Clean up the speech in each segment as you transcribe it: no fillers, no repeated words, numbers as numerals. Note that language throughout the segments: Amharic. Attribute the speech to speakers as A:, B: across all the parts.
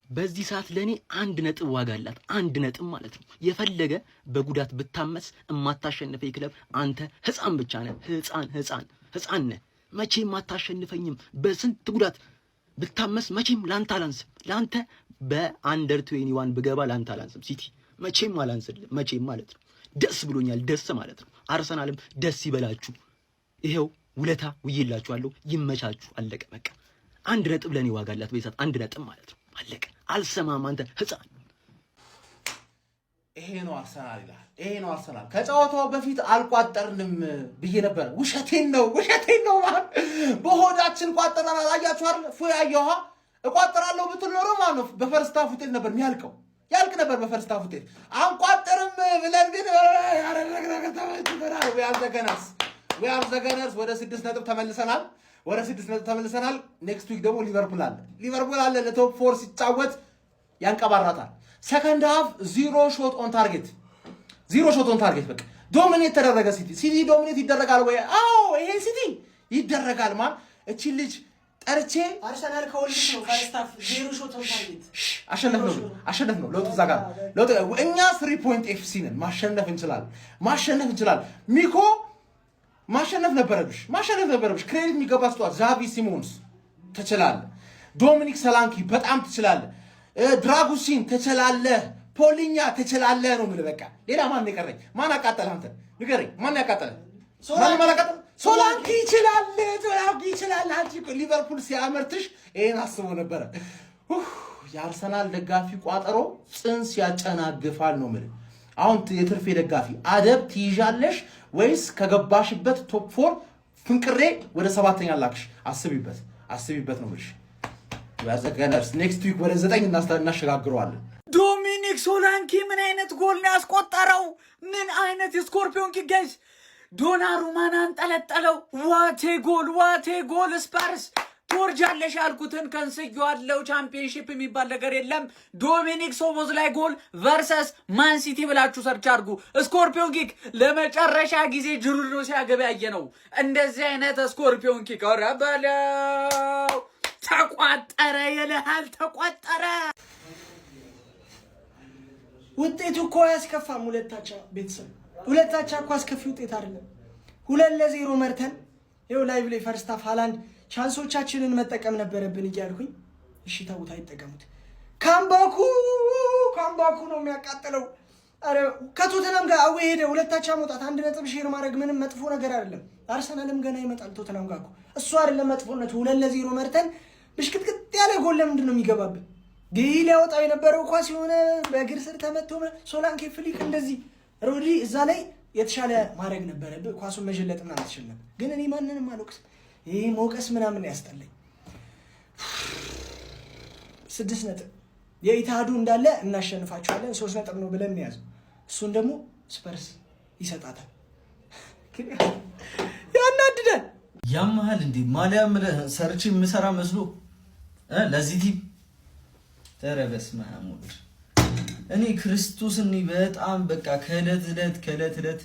A: በዚህ ሰዓት ለኔ 1 ነጥብ ዋጋ አላት። 1 ነጥብ ማለት ነው። የፈለገ በጉዳት ብታመስ እማታሸንፈኝ ክለብ አንተ ህፃን ብቻ ነህ። ህፃን ነህ። መቼም አታሸንፈኝም። በስንት ጉዳት ብታመስ መቼም ላንተ አላንስም። ላንተ በአንደር 21 ብገባ ላንተ አላንስም። ሲቲ መቼም አላንስልም። መቼም ማለት ነው። ደስ ብሎኛል። ደስ ማለት ነው። አርሰናልም ደስ ይበላችሁ። ይሄው ውለታ ውይላችኋለሁ። ይመቻችሁ። አለቀ በቃ። 1 ነጥብ ለኔ ዋጋ አላት። በይሳት 1 ነጥብ ማለት ነው። አለቀ። አልሰማም አንተ ህፃን።
B: ይሄ ነው አርሰናል ይላል። ይሄ ነው አርሰናል። ከጨዋታው በፊት አልቋጠርንም ብዬ ነበር። ውሸቴን ነው ማለት በሆዳችን ቋጠራን። አያችሁ አይደል? ፉ ያየውሃ እቋጠራለሁ ብትል ኖሮ ማለት ነው በፈርስት ሃፍ ውጤት ነበር የሚያልቀው። ያልቅ ነበር በፈርስት ሃፍ ውጤት። አንቋጠርም ብለን ግን ያረጋግረን ተመልሰናል። we are the gunners ወደ 6 ነጥብ ተመልሰናል። ኔክስት ዊክ ደግሞ ሊቨርፑል አለ ለቶፕ 4 ሲጫወት ያንቀባራታል። ሰከንድ ሃፍ 0 ሾት ኦን ታርጌት በቃ ዶሚኔት ተደረገ። ሲቲ ዶሚኔት ይደረጋል ወይ? አዎ ይሄ ሲቲ ይደረጋል። ማን እቺ ልጅ ጠርቼ
C: አርሰናል ከወልሽ ነው ካስታፍ 0 ሾት ኦን ታርጌት
B: አሸነፍ ነው። ለውጥ እዛ ጋር ለውጥ እኛ 3 ፖይንት ኤፍሲ ነን። ማሸነፍ እንችላለን። ሚኮ ማሸነፍ ነበረብሽ። ክሬዲት የሚገባ ስጧት። ዛቪ ሲሞንስ ትችላለህ። ዶሚኒክ ሰላንኪ በጣም ትችላለህ። ድራጉሲን ትችላለህ። ፖሊኛ ትችላለህ ነው የምልህ። በቃ ሌላ ማን ነው የቀረኝ? ማን አቃጠለህ? አንተ ንገረኝ። ማን ያቃጠለህ? ሶላንኪ ይችላል። አንቺ ሊቨርፑል ሲያመርትሽ ይሄን አስቦ ነበረ። የአርሰናል ደጋፊ ቋጠሮ ጽንስ ያጨናግፋል ነው የምልህ። አሁን የትርፌ ደጋፊ አደብ ትይዣለሽ ወይስ ከገባሽበት ቶፕ 4 ፍንቅሬ ወደ 7ኛ ላክሽ? አስቢበት ነው የምልሽ። ያዘጋናስ ኔክስት ዊክ ወደ 9 እናሸጋግረዋለን።
C: ዶሚኒክ ሶላንኪ ምን አይነት ጎል ነው ያስቆጠረው? ምን አይነት የስኮርፒዮን ኪክ ጋይስ! ዶናሩማን አንጠለጠለው። ዋቴ ጎል! ስፐርስ ትወርጃለሽ ያልኩትን ከንስዬዋለሁ። ቻምፒየንሺፕ የሚባል ነገር የለም። ዶሚኒክ ሶቦዝ ላይ ጎል ቨርሰስ ማን ሲቲ ብላችሁ ሰርች አድርጉ። ስኮርፒዮን ኪክ ለመጨረሻ ጊዜ ጅሩድ ነው ሲያገባ ያየ ነው። እንደዚህ አይነት ስኮርፒዮን ኪክ ኧረ በለው። ተቋጠረ ይልሃል። ተቋጠረ።
D: ውጤቱ እኮ አያስከፋም። ሁለታቻ እኮ አስከፊ ውጤት አይደለም። 2-0 መርተን ይኸው ላይቭ ላይ ፈርስት ሃፍ ሃላንድ ቻንሶቻችንን መጠቀም ነበረብን እያልኩኝ እሺ ተውት፣ አይጠቀሙት። ካምባኩ ነው የሚያቃጥለው። አረ ከቶተናም ጋር አዌ ሄደ። ሁለታቻ መውጣት 1 ነጥብ ሼር ማድረግ ምንም መጥፎ ነገር አይደለም። አርሰናልም ገና ይመጣል ቶተናም ጋር እኮ እሱ አይደለም መጥፎነቱ። 2-0 መርተን ብሽቅጥቅጥ ያለ ጎል ለምንድን ነው የሚገባብን? ግይ ሊያወጣው የነበረው ኳስ የሆነ በእግር ስር ተመቶ ሶላንኬ ፍሊክ እንደዚህ ሮዲ እዛ ላይ የተሻለ ማድረግ ነበረብህ። ኳሱን መጀለጥ ምናምን ትችል ነበር። ግን እኔ ማንንም አልወቅስም። ይሄ ሞቀስ ምናምን ያስጠላኝ። 6 ነጥብ የኢታዱ እንዳለ እናሸንፋቸዋለን። 3 ነጥብ ነው ብለን ያዘው። እሱን ደግሞ ስፐርስ ይሰጣታል። ያናድዳል።
E: ያመሃል እንዴ ማሊያ ሰርች የምሰራ መስሎ ለዚህ ቲም ተረበስ ማሙድ እኔ ክርስቶስን በጣም በቃ ከእለት እለት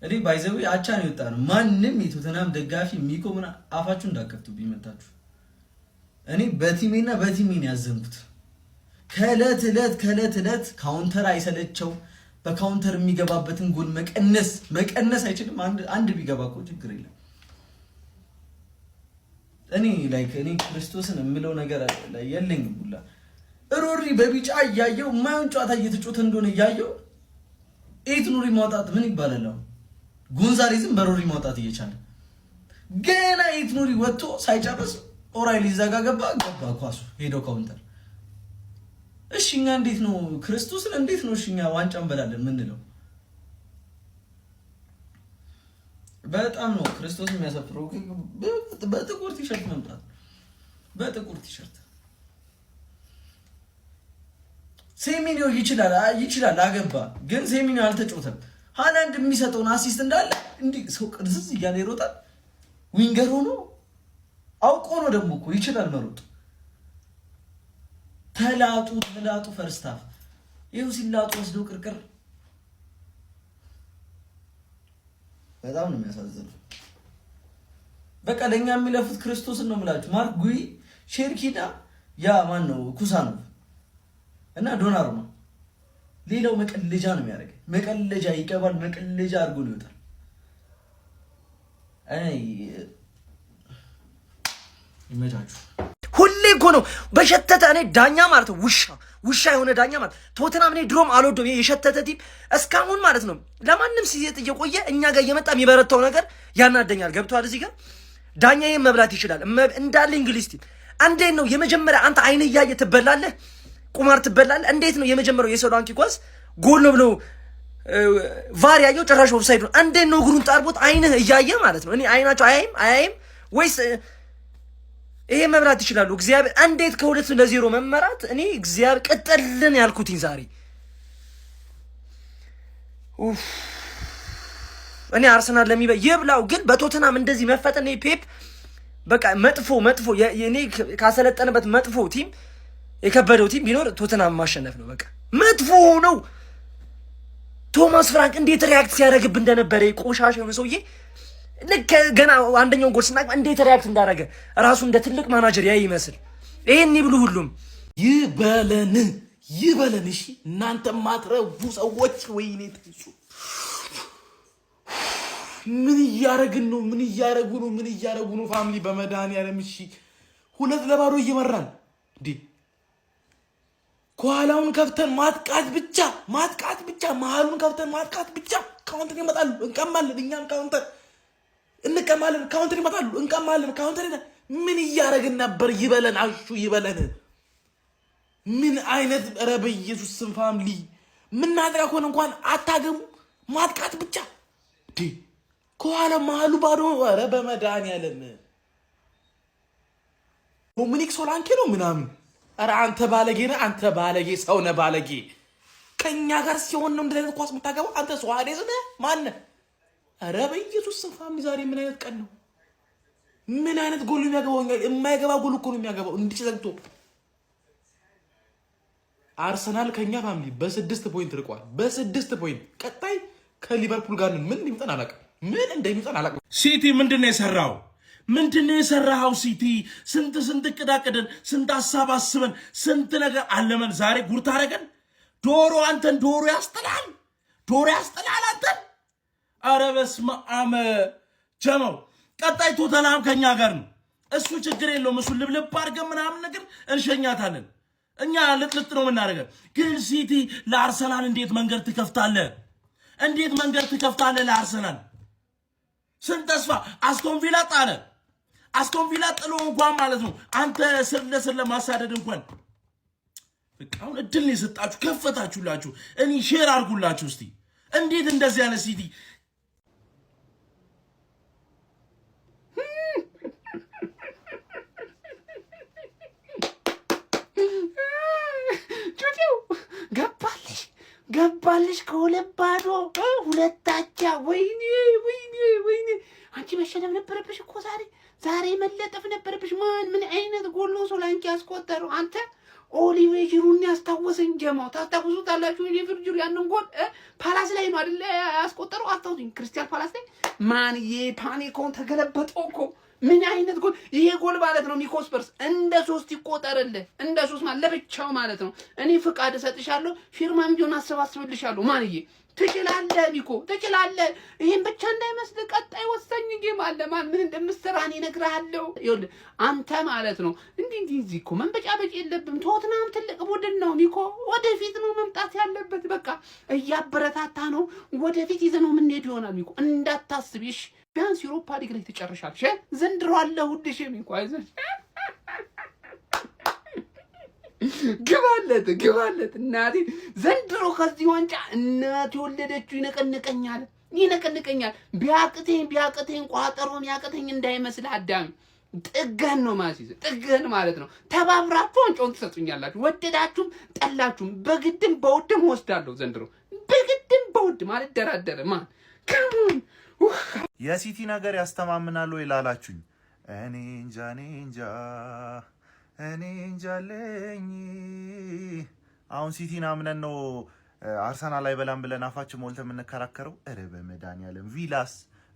E: እኔ ባይዘው አቻ ነው የወጣ ነው። ማንም የቶተናም ደጋፊ የሚቆምና አፋችሁ እንዳከፍቱ ቢመታችሁ እኔ በቲሜን ያዘንኩት ከእለት እለት ካውንተር አይሰለቸው። በካውንተር የሚገባበትን ጎል መቀነስ አይችልም። አንድ ቢገባ እኮ ችግር የለም። እኔ ክርስቶስን የምለው ነገር የለኝም ሁላ ሮሪ በቢጫ እያየው ማይሆን ጨዋታ እየተጮተ እንደሆነ እያየው ኤት ኑሪ ማውጣት ምን ይባላል? ጎንዛሌዝም በሮሪ ማውጣት እየቻለ ገና ኤት ኑሪ ወጥቶ ሳይጨርስ ኦራይል ይዛጋ ገባ ኳሱ ሄዶ ካውንተር። እሺኛ እንዴት ነው ክርስቶስን እንዴት ነው እሺኛ ዋንጫ እንበላለን ምንለው? በጣም ነው ክርስቶስ የሚያሰፍረው። በጥቁር ቲሸርት መምጣት በጥቁር ቲሸርት ሴሚኒዮ ይችላል አገባ። ግን ሴሚኒዮ አልተጮተም። ሃላንድ የሚሰጠውን አሲስት እንዳለ እንዴ ሰው ቅርዝዝ እያለ ይሮጣል። ዊንገር ሆኖ አውቆ ነው ደግሞ እኮ ይችላል መሮጥ። ተላጡ ፈርስት ሃፍ ይኸው ሲላጡ ወስደው ቅርቅር። በጣም ነው የሚያሳዝነው። በቃ ለኛ የሚለፉት ክርስቶስን ነው የምላችሁ። ማርክ ጉይ ሼርኪና ያ ማን ነው ኩሳኖቭ እና ዶናሩማ ሌላው መቀለጃ ነው የሚያደርገው። መቀለጃ ይቀባል፣ መቀለጃ አድርጎ ነው ይወጣል። ይመቻችሁ።
D: ሁሌ እኮ ነው በሸተተ እኔ ዳኛ ማለት ነው ውሻ የሆነ ዳኛ ማለት ቶተናም እኔ ድሮም አልወደውም። የሸተተ ቲም እስካሁን ማለት ነው ለማንም ሲሰጥ እየቆየ እኛ ጋር እየመጣ የሚበረታው ነገር ያናደኛል። ገብቷል? እዚህ ጋር ዳኛዬን መብላት ይችላል እንዳለ እንግሊዝ ቲም። እንዴት ነው የመጀመሪያ አንተ አይን እያየ ትበላለህ፣ ቁማር ትበላለህ። እንዴት ነው የመጀመሪያው የሶላንኪ ኳስ ጎል ነው ብሎ ቫር ያየው ጭራሽ ኦፍሳይድ ነው። እንዴት ነው እግሩን ጣርቦት አይንህ እያየ ማለት ነው። እኔ አይናቸው አያይም ወይስ ይሄ መብላት ይችላሉ? እግዚአብሔር እንዴት ከ2-0 መመራት እኔ እግዚአብሔር ቅጥልን ያልኩትኝ ዛሬ እኔ አርሰናል ይብላው። ግን በቶተናም እንደዚህ መፈጠን ፔፕ በቃ መጥፎ እኔ ካሰለጠነበት መጥፎ ቲም የከበደው ቲም ቢኖር ቶተናም ማሸነፍ ነው። በቃ መጥፎ ነው። ቶማስ ፍራንክ እንዴት ሪያክት ሲያደርግብ እንደነበረ ቆሻሻ የሆነ ሰውዬ ልክ ገና አንደኛውን ጎል ስናቅ እንዴት ሪያክት እንዳደረገ ራሱ እንደ ትልቅ ማናጀር ያይ ይመስል ይሄን ይብሉ ሁሉም
B: ይበለን። እሺ እናንተ ማትረቡ ሰዎች ወይኔ ተይዙ። ምን እያረግን ነው? ምን እያረጉ ነው? ፋሚሊ በመድኃኒዓለም እሺ 2-0 እየመራን እንዴ ከኋላውን ከፍተን ማጥቃት ብቻ መሀሉን ከፍተን ማጥቃት ብቻ። ካውንተር ይመጣሉ እንቀማለን። እኛም ካውንተር እንቀማለን። ካውንተር ይመጣሉ እንቀማለን። ካውንተር ምን እያረግን ነበር? ይበለን አሹ ይበለን። ምን አይነት ኧረ በኢየሱስ ስም ፋሚሊ ምናጠቃ ከሆነ እንኳን አታገሙ። ማጥቃት ብቻ እንዴ ከኋላ መሀሉ ባዶ። ኧረ በመድኃኒዓለም ዶሚኒክ ሶላንኬ ነው ምናምን። ኧረ አንተ ባለጌ ነህ፣ አንተ ባለጌ ሰው ነህ ባለጌ። ከኛ ጋር ሲሆን ነው እንደዚህ ኳስ የምታገባው አንተ ሱዋሬዝ ነህ ማነህ? ኧረ በኢየሱስ ስም ፋሚሊ ዛሬ ምን አይነት ቀን ነው? ምን አይነት ጎል ነው የሚያገባው? የማይገባ ጎል እኮ ነው የሚያገባው እንዲህ ዘግቶ። አርሰናል ከኛ ፋሚሊ በ6 ፖይንት ርቋል። በ6 ፖይንት ቀጣይ ከሊቨርፑል ጋር ምን እንደሚመጣን አላውቅም።
F: ሲቲ ምንድነው የሰራው? ሲቲ ስንት እቅድ አቅደን ስንት ሀሳብ አስበን ስንት ነገር አለመን ዛሬ ጉር ታረገን። አንተን ዶሮ ያስጥላል አንተን። ኧረ በስመ አብ ጀመው። ቀጣይ ቶተንሃም ከኛ ጋር ነው። እሱ ችግር የለውም። እሱ ልብልብ አድርገን ምናምን ነገር እንሸኛታለን። እኛ ልጥልጥ ነው የምናደርገው። ግን ሲቲ ለአርሰናል እንዴት መንገድ ትከፍታለህ? ለአርሰናል ስንት ተስፋ አስቶን ቪላ ጥሎ እንኳን ማለት ነው አንተ ስር ለስር ለማሳደድ እንኳን በቃ አሁን እድል ነው የሰጣችሁ፣ ከፈታችሁላችሁ። እኔ ሼር አድርጉላችሁ እስቲ። እንዴት እንደዚህ አይነት ሲቲ
A: ገባልሽ ከ2-0 ሁለታቻ። ወይኔ አንቺ መሸነፍ ነበረብሽ እኮ ዛሬ መለጠፍ ነበረብሽ። ምን አይነት ጎል ነው ሶላንኪ ያስቆጠረው? አንተ ኦሊቬ ጂሩን ያስታወሰኝ። ጀማው ታስታውሱታላችሁ? ኦሊቬ ጂሩ ያንን ጎል ፓላስ ላይ ነው አይደል ያስቆጠረው? አስታውሱኝ። ክሪስታል ፓላስ ላይ ማንዬ ፓኒኮን ተገለበጠው እኮ። ምን አይነት ጎል! ይሄ ጎል ማለት ነው ሚኮስፐርስ እንደ 3 ይቆጠርልህ። እንደ 3 ማለት ለብቻው ማለት ነው። እኔ ፍቃድ እሰጥሻለሁ፣ ፊርማም ቢሆን አሰባስብልሻለሁ። ማንዬ ትችላለህ፣ ሚኮ ትችላለህ። ይሄን ብቻ እንዳይመስል ቀጣይ ወሳኝ ጌም አለ። ምን እንደምትሰራ እኔ እነግርሃለሁ። ይኸውልህ አንተ ማለት ነው እንዲህ እኮ መንበጫበጭ የለብም። ቶትናም ትልቅ ቡድን ነው ሚኮ፣ ወደፊት ነው መምጣት ያለበት። በቃ እያበረታታ ነው፣ ወደፊት ይዘህ ነው የምንሄድ ይሆናል ሚኮ፣ እንዳታስቢሽ። ቢያንስ ዩሮፓ ሊግ ላይ ትጨርሻለሽ። ዘንድሮ አለሁልሽ ሚኮ፣ አይዞሽ። ግባለት እናቴ። ዘንድሮ ከዚህ ዋንጫ እናቴ የወለደችው ይነቀንቀኛል። ቢያቅተኝ ቋጠሮም ያቅተኝ እንዳይመስል አዳሚ። ጥገን ነው ማሲዝ፣ ጥገን ማለት ነው። ተባብራችሁ ዋንጫውን ትሰጡኛላችሁ፣ ወደዳችሁም ጠላችሁም። በግድም በውድም ወስዳለሁ ዘንድሮ፣ በግድም በውድም አልደራደርም። ከሙን
G: የሲቲ ነገር ያስተማምናል ወይ ላላችሁኝ፣ እኔ እንጃ አለኝ። አሁን ሲቲን አምነን ነው አርሰናል አይበላም ብለን አፋችን ሞልተን የምንከራከረው? ኧረ በመድኃኒዓለም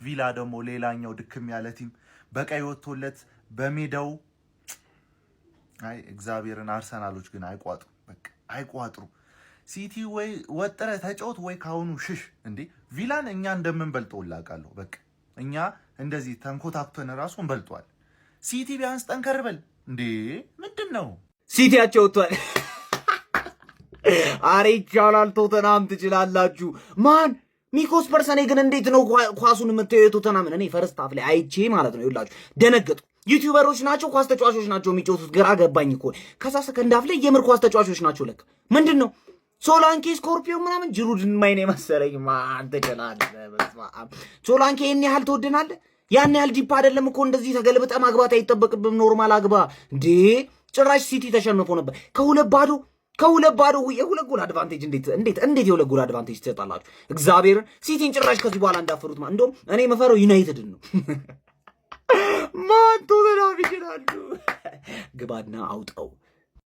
G: ቪላ ደግሞ ሌላኛው ድክም ያለ ቲም በቀይ ወጥቶለት በሜዳው። አይ እግዚአብሔርን አርሰናሎች ግን አይቋጡ፣ በቃ አይቋጥሩ። ሲቲ ወይ ወጥረ ተጫወት ወይ ካሁኑ ሽሽ። እንዴ ቪላን እኛ እንደምንበልጠው ላቃለሁ። በቃ እኛ እንደዚህ ተንኮታክተን ራሱ እንበልጧል። ሲቲ ቢያንስ ጠንከር በል እንዴ። ምንድነው
C: ሲቲያቸው ወጥቷል። አሬ ይቻላል። ቶተናም ትችላላችሁ። ማን ሚኮስ ፐርሰኔ ግን እንዴት ነው ኳሱን የምታየው? ቶተናምን እኔ ፈርስት ሃፍ ላይ አይቼ ማለት ነው ይላችሁ ደነገጡ። ዩቲዩበሮች ናቸው ኳስ ተጫዋቾች ናቸው የሚጫወቱት? ግራ ገባኝ እኮ። ከዛ ሰከንድ ሃፍ ላይ የምር ኳስ ተጫዋቾች ናቸው ለካ። ምንድነው ሶላንኬ ስኮርፒዮ ምናምን ጅሩድን ማይኔ መሰለኝ። ማን ትችላለህ? በስመ አብ ሶላንኬ ይሄን ያህል ትወድናለህ? ያን ያህል ዲፕ አይደለም እኮ እንደዚህ ተገልብጠ ማግባት አይጠበቅብም። ኖርማል አግባ እንዴ። ጭራሽ ሲቲ ተሸንፎ ነበር ከሁለት ባዶ የሁለት ጎል አድቫንቴጅ። እንዴት የሁለት ጎል አድቫንቴጅ ትሰጣላችሁ? እግዚአብሔርን ሲቲን ጭራሽ ከዚህ በኋላ እንዳፈሩት እንደውም እኔ መፈረው ዩናይትድን ነው። ማን ቶተናም ይችላሉ? ግባና አውጣው።